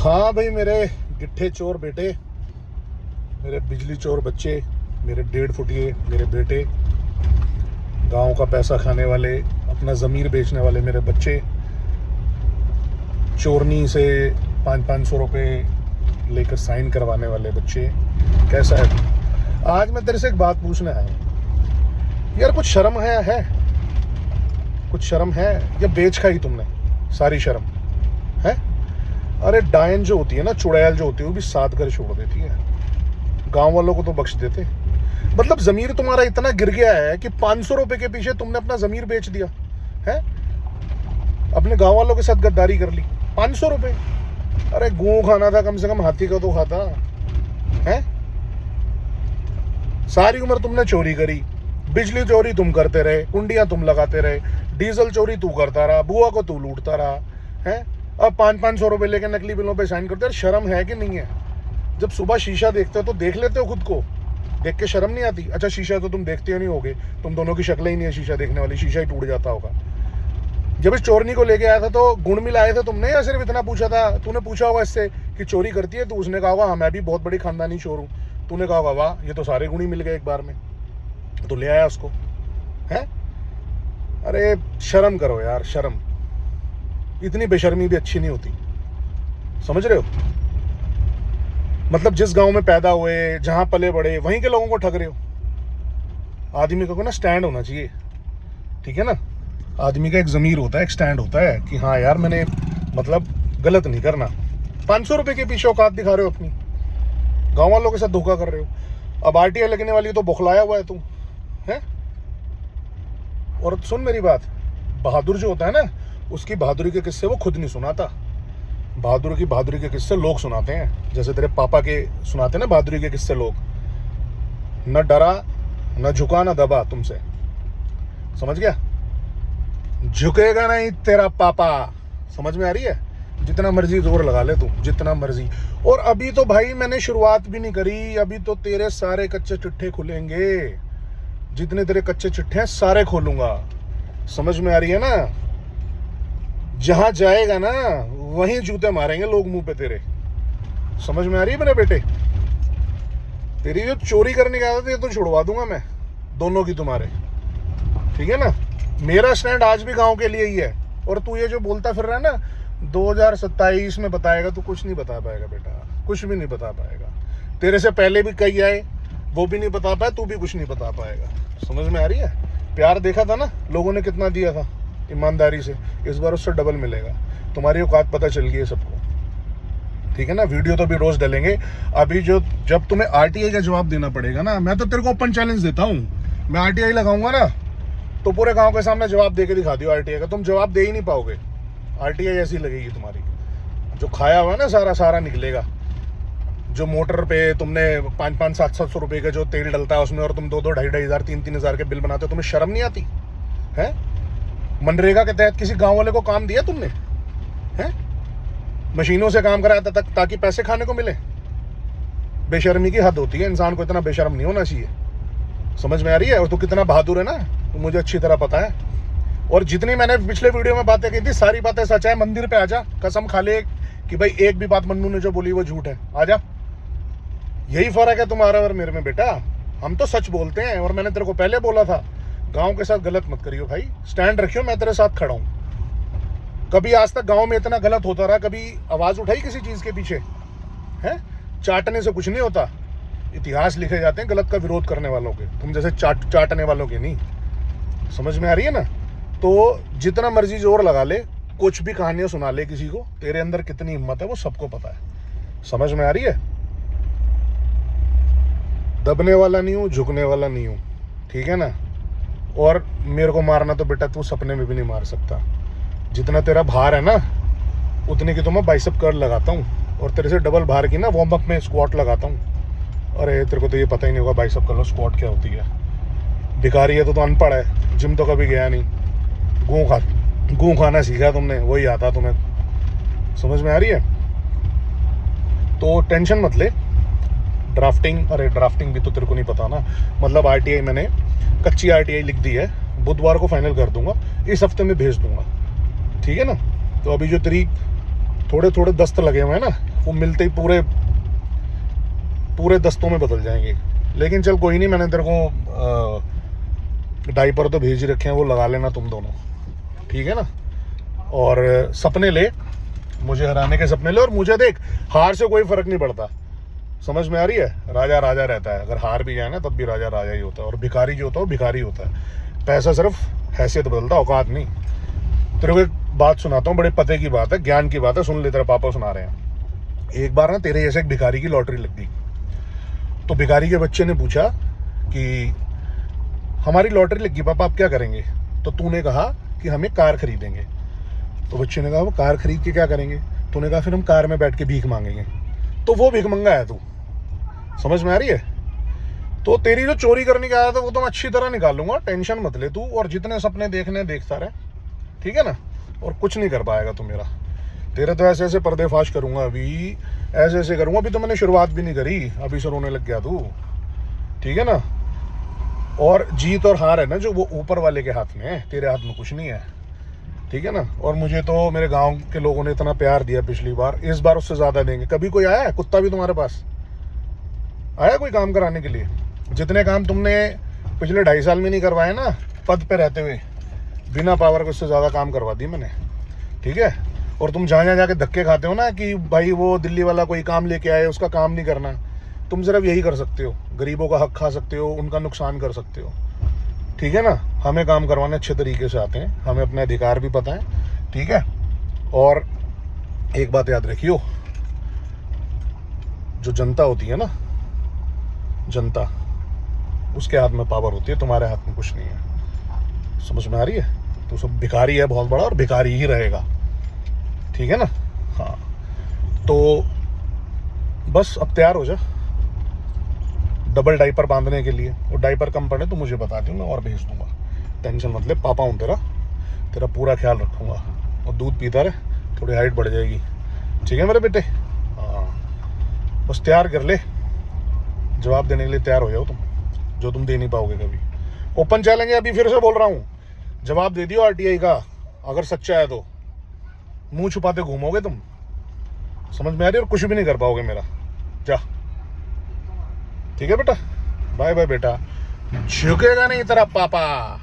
हाँ भाई, मेरे गिट्ठे चोर बेटे, मेरे बिजली चोर बच्चे, मेरे 1.5 फुटिए मेरे बेटे, गांव का पैसा खाने वाले, अपना ज़मीर बेचने वाले मेरे बच्चे, चोरनी से 500-500 रुपये लेकर साइन करवाने वाले बच्चे, कैसा है? आज मैं तेरे से एक बात पूछने आया हूँ यार, कुछ शर्म है? कुछ शर्म है या बेच खाई तुमने सारी शर्म है? अरे डायन जो होती है ना, चुड़ैल जो होती है, वो भी 7 घर छोड़ देती है, गांव वालों को तो बख्श देते। मतलब जमीर तुम्हारा इतना गिर गया है कि 500 रुपए के पीछे तुमने अपना जमीर बेच दिया है, अपने गांव वालों के साथ गद्दारी कर ली। 500 रुपए, अरे गू खाना था कम से कम, हाथी का तो खाता है। सारी उम्र तुमने चोरी करी, बिजली चोरी तुम करते रहे, कुंडियां तुम लगाते रहे, डीजल चोरी तू करता रहा, बुआ को तू लूटता रहा है। अब 500-500 रुपए लेके नकली बिलों पे साइन करते। शर्म है कि नहीं है? जब सुबह शीशा देखते हो तो देख लेते हो खुद को, देख के शर्म नहीं आती? अच्छा, शीशा तो तुम देखते हो नहीं होगे, तुम दोनों की शक्ल ही नहीं है शीशा देखने वाली, शीशा ही टूट जाता होगा। जब इस चोरनी को लेके आया था तो गुण मिलाए थे तुमने, या सिर्फ इतना पूछा था? तूने पूछा होगा इससे कि चोरी करती है, तो उसने कहा होगा हाँ मैं भी बहुत बड़ी खानदानी चोर हूँ। तूने कहा होगा वाह, ये तो सारे गुण ही मिल गए एक बार में, तो ले आया उसको है। अरे शर्म करो यार, शर्म। इतनी बेशर्मी भी अच्छी नहीं होती, समझ रहे हो? मतलब जिस गांव में पैदा हुए, जहां पले बड़े, वहीं के लोगों को ठग रहे हो। आदमी को ना स्टैंड होना चाहिए, ठीक है ना? आदमी का एक जमीर होता है, एक स्टैंड होता है कि हाँ यार मैंने मतलब गलत नहीं करना। 500 रुपए के पीछे औकात दिखा रहे हो अपनी, गांव वालों के साथ धोखा कर रहे हो। अब आरटीआई लगने वाली तो बौखलाया हुआ है तू है। और सुन मेरी बात, बहादुर जो होता है ना, उसकी बहादुरी के किस्से वो खुद नहीं सुनाता, बहादुरी के किस्से लोग सुनाते हैं। जैसे तेरे पापा के सुनाते हैं ना बहादुरी के किस्से लोग। न डरा, न झुका, न दबा तुमसे, समझ गया? झुकेगा नहीं तेरा पापा, समझ में आ रही है? जितना मर्जी जोर लगा ले तू, जितना मर्जी। और अभी तो भाई मैंने शुरुआत भी नहीं करी, अभी तो तेरे सारे कच्चे चिट्ठे खुलेंगे। जितने तेरे कच्चे चिट्ठे हैं सारे खोलूंगा, समझ में आ रही है ना? जहां जाएगा ना वहीं जूते मारेंगे लोग मुंह पे तेरे, समझ में आ रही है मेरे बेटे? तेरी जो चोरी करने की आदत है तो छुड़वा दूंगा मैं, दोनों की तुम्हारे, ठीक है ना? मेरा स्टैंड आज भी गांव के लिए ही है। और तू ये जो बोलता फिर रहा है ना 2027 में बताएगा, तू कुछ नहीं बता पाएगा बेटा, कुछ भी नहीं बता पाएगा। तेरे से पहले भी कई आए, वो भी नहीं बता पाए, तू भी कुछ नहीं बता पाएगा, समझ में आ रही है? प्यार देखा था ना लोगों ने कितना दिया था ईमानदारी से, इस बार उससे डबल मिलेगा। तुम्हारी औकात पता चल गई है सबको, ठीक है ना? वीडियो तो भी रोज डालेंगे। अभी जो जब तुम्हें आरटीआई का जवाब देना पड़ेगा ना, मैं तो तेरे को ओपन चैलेंज देता हूँ, मैं आरटीआई लगाऊंगा ना तो पूरे गांव के सामने जवाब दे के दिखा दियो आरटीआई का। तुम जवाब दे ही नहीं पाओगे, आरटीआई ऐसी लगेगी तुम्हारी। जो खाया हुआ है ना सारा सारा निकलेगा। जो मोटर पे तुमने 500-700 रुपए का जो तेल डलता है उसमें, और तुम 2-2, 2,500, 3,000 के बिल बनाते हो, तुम्हें शर्म नहीं आती है? मनरेगा के तहत किसी गांव वाले को काम दिया तुमने है? मशीनों से काम कराया था ताकि पैसे खाने को मिले। बेशर्मी की हद होती है, इंसान को इतना बेशर्म नहीं होना चाहिए, समझ में आ रही है? और तू कितना बहादुर है ना, तो मुझे अच्छी तरह पता है। और जितनी मैंने पिछले वीडियो में बातें की थी सारी बातें सच है। मंदिर पे आजा, कसम खा ले कि भाई एक भी बात मन्नू ने जो बोली वो झूठ है, आजा। यही फर्क है तुम्हारा और मेरे में बेटा, हम तो सच बोलते हैं। और मैंने तेरे को पहले बोला था, गांव के साथ गलत मत करियो भाई, स्टैंड रखियो, मैं तेरे साथ खड़ा हूं। कभी आज तक गांव में इतना गलत होता रहा, कभी आवाज उठाई किसी चीज के पीछे है? चाटने से कुछ नहीं होता, इतिहास लिखे जाते हैं गलत का विरोध करने वालों के, तुम जैसे चाटने वालों के नहीं, समझ में आ रही है ना? तो जितना मर्जी जोर लगा ले, कुछ भी कहानियां सुना ले किसी को, तेरे अंदर कितनी हिम्मत है वो सबको पता है, समझ में आ रही है? दबने वाला नहीं हूं, झुकने वाला नहीं हूं, ठीक है ना? और मेरे को मारना तो बेटा तू सपने में भी नहीं मार सकता। जितना तेरा भार है ना उतने की तो मैं बाइसेप कर्ल लगाता हूँ, और तेरे से डबल भार की ना वार्म अप में स्क्वाट लगाता हूँ। अरे तेरे को तो ये पता ही नहीं होगा बाइसेप कर्ल और स्क्वाट क्या होती है। भिखारी है तो अनपढ़ है, जिम तो कभी गया नहीं, गू खाना सीखा तुमने, वही आता तुम्हें, समझ में आ रही है? तो टेंशन मत ले। ड्राफ्टिंग, अरे ड्राफ्टिंग भी तो तेरे को नहीं पता ना, मतलब आरटीआई मैंने कच्ची आरटीआई लिख दी है, बुधवार को फाइनल कर दूंगा, इस हफ्ते में भेज दूंगा, ठीक है ना? तो अभी जो तेरी थोड़े थोड़े दस्त लगे हुए हैं ना, वो मिलते ही पूरे पूरे दस्तों में बदल जाएंगे। लेकिन चल कोई नहीं, मैंने तेरे को डाइपर तो भेज ही रखे हैं, वो लगा लेना तुम दोनों, ठीक है ना। और सपने ले, मुझे हराने के सपने ले। और मुझे देख, हार से कोई फर्क नहीं पड़ता, समझ में आ रही है। राजा राजा रहता है, अगर हार भी जाए ना तब भी राजा राजा ही होता है, और भिखारी जो होता है वो भिखारी होता है। पैसा सिर्फ हैसियत बदलता, औकात नहीं। तेरे को एक बात सुनाता हूँ, बड़े पते की बात है, ज्ञान की बात है, सुन ले, तेरे पापा सुना रहे हैं। एक बार ना तेरे जैसे एक भिखारी की लॉटरी लग गई। तो भिखारी के बच्चे ने पूछा कि हमारी लॉटरी लग गई पापा, आप क्या करेंगे? तो तूने कहा कि हम एक कार खरीदेंगे। तो बच्चे ने कहा वो कार खरीद के क्या करेंगे? तूने कहा फिर हम कार में बैठ के भीख मांगेंगे। तो वो भिखमंगा है तू, समझ में आ रही है। तो तेरी जो चोरी करने की आदत है वो तो मैं अच्छी तरह निकाल लूंगा, टेंशन मत ले तू। और जितने सपने देखने देखता रहे, ठीक है ना। और कुछ नहीं कर पाएगा तू मेरा। तेरे तो ऐसे ऐसे पर्देफाश करूंगा, अभी ऐसे ऐसे करूंगा। अभी तो मैंने शुरुआत भी नहीं करी, अभी से रोने लग गया तू, ठीक है ना। और जीत और हार है ना जो, वो ऊपर वाले के हाथ में है, तेरे हाथ में कुछ नहीं है, ठीक है ना। और मुझे तो मेरे गांव के लोगों ने इतना प्यार दिया पिछली बार, इस बार उससे ज्यादा देंगे। कभी कोई आया है कुत्ता भी तुम्हारे पास आया कोई काम कराने के लिए? जितने काम तुमने पिछले 2.5 साल में नहीं करवाए ना, पद पे रहते हुए, बिना पावर के, उससे ज्यादा काम करवा दी मैंने, ठीक है। और तुम जहाँ जहाँ जाके धक्के खाते हो ना कि भाई वो दिल्ली वाला कोई काम लेके आए, उसका काम नहीं करना, तुम सिर्फ यही कर सकते हो, गरीबों का हक खा सकते हो, उनका नुकसान कर सकते हो, ठीक है ना। हमें काम करवाने अच्छे तरीके से आते हैं, हमें अपने अधिकार भी पता है, ठीक है। और एक बात याद रखियो, जो जनता होती है ना, जनता, उसके हाथ में पावर होती है, तुम्हारे हाथ में कुछ नहीं है, समझ में आ रही है। तो सब भिखारी है बहुत बड़ा, और भिखारी ही रहेगा, ठीक है ना। हाँ, तो बस अब तैयार हो जा डबल डाइपर बांधने के लिए। और डाइपर कम पड़े तो मुझे बता दियो, मैं और भेज दूंगा, टेंशन मत ले। पापा हूँ तेरा पूरा ख्याल रखूंगा। और दूध पीता रहे, थोड़ी हाइट बढ़ जाएगी, ठीक है मेरे बेटे। हाँ, बस तैयार कर ले, जवाब देने के लिए तैयार हो जाओ तुम, जो तुम दे नहीं पाओगे कभी। ओपन चैलेंज है, अभी फिर से बोल रहा हूँ, जवाब दे दियो आरटीआई का, अगर सच्चा है तो। मुंह छुपाते घूमोगे तुम, समझ में आ रही है, और कुछ भी नहीं कर पाओगे मेरा। जा, ठीक है बेटा, बाय बाय बेटा। झुकेगा नहीं तेरा पापा।